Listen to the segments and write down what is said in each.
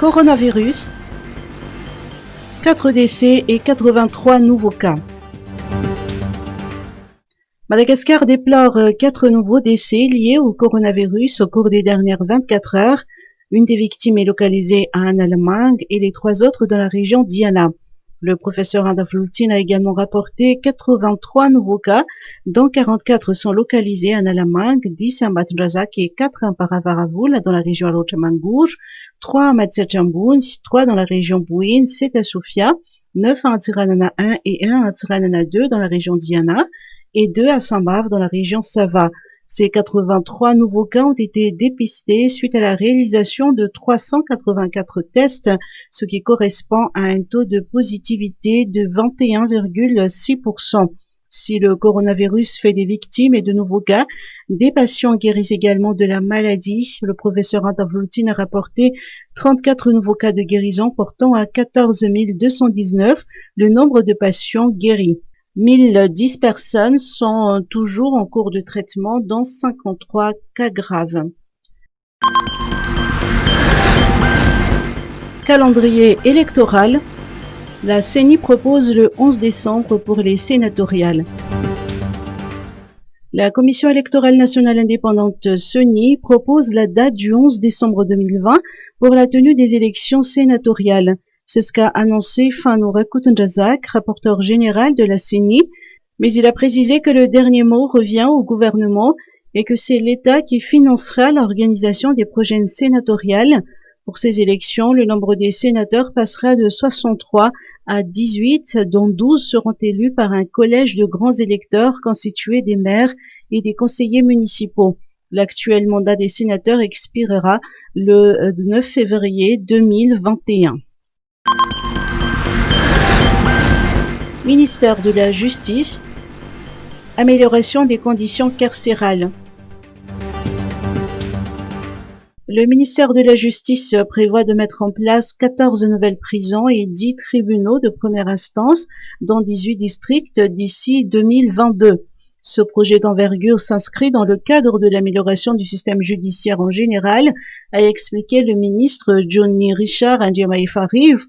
Coronavirus, 4 décès et 83 nouveaux cas. Madagascar déplore 4 nouveaux décès liés au coronavirus au cours des dernières 24 heures. Une des victimes est localisée à Analamang et les 3 autres dans la région d'Iana. Le professeur Andafloutin a également rapporté 83 nouveaux cas, dont 44 sont localisés à Analamang, 10 à Matrazak et 4 à Paravaravul dans la région Alochamangour, 3 à Matsachambun, 3 dans la région Bouin, 7 à Sofia, 9 à Atiranana 1 et 1 à Atiranana 2 dans la région d'Iana et 2 à Sambav dans la région Sava. Ces 83 nouveaux cas ont été dépistés suite à la réalisation de 384 tests, ce qui correspond à un taux de positivité de 21,6%. Si le coronavirus fait des victimes et de nouveaux cas, des patients guérissent également de la maladie. Le professeur Andafloutin a rapporté 34 nouveaux cas de guérison, portant à 14 219 le nombre de patients guéris. 1010 personnes sont toujours en cours de traitement, dont 53 cas graves. Calendrier électoral. La CENI propose le 11 décembre pour les sénatoriales. La Commission électorale nationale indépendante CENI propose la date du 11 décembre 2020 pour la tenue des élections sénatoriales. C'est ce qu'a annoncé Fanoura Koutenjazak, rapporteur général de la CENI, mais il a précisé que le dernier mot revient au gouvernement et que c'est l'État qui financera l'organisation des prochaines sénatoriales. Pour ces élections, le nombre des sénateurs passera de 63 à 18, dont 12 seront élus par un collège de grands électeurs constitué des maires et des conseillers municipaux. L'actuel mandat des sénateurs expirera le 9 février 2021. Ministère de la Justice, amélioration des conditions carcérales. Le ministère de la Justice prévoit de mettre en place 14 nouvelles prisons et 10 tribunaux de première instance dans 18 districts d'ici 2022. Ce projet d'envergure s'inscrit dans le cadre de l'amélioration du système judiciaire en général, a expliqué le ministre Johnny Richard Ndiamaye-Fariv.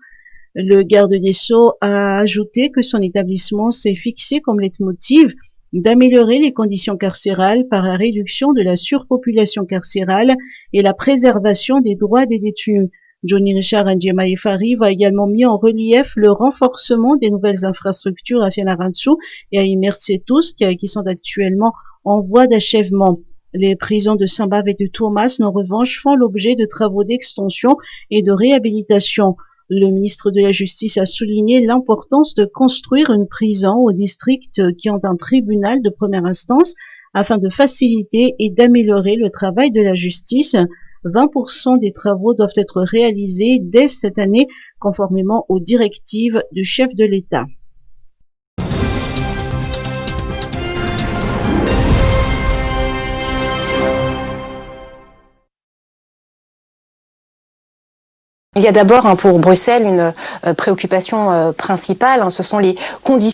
Le garde des Sceaux a ajouté que son établissement s'est fixé comme leitmotiv d'améliorer les conditions carcérales par la réduction de la surpopulation carcérale et la préservation des droits des détenus. Johnny Richard Ndiamaye-Fariv a également mis en relief le renforcement des nouvelles infrastructures à Fianarantsoa et à Imertsetus qui sont actuellement en voie d'achèvement. Les prisons de Saint-Bave et de Tourmas, en revanche, font l'objet de travaux d'extension et de réhabilitation. Le ministre de la Justice a souligné l'importance de construire une prison au district qui ont un tribunal de première instance afin de faciliter et d'améliorer le travail de la justice. 20% des travaux doivent être réalisés dès cette année, conformément aux directives du chef de l'État. Il y a d'abord pour Bruxelles une préoccupation principale, ce sont les conditions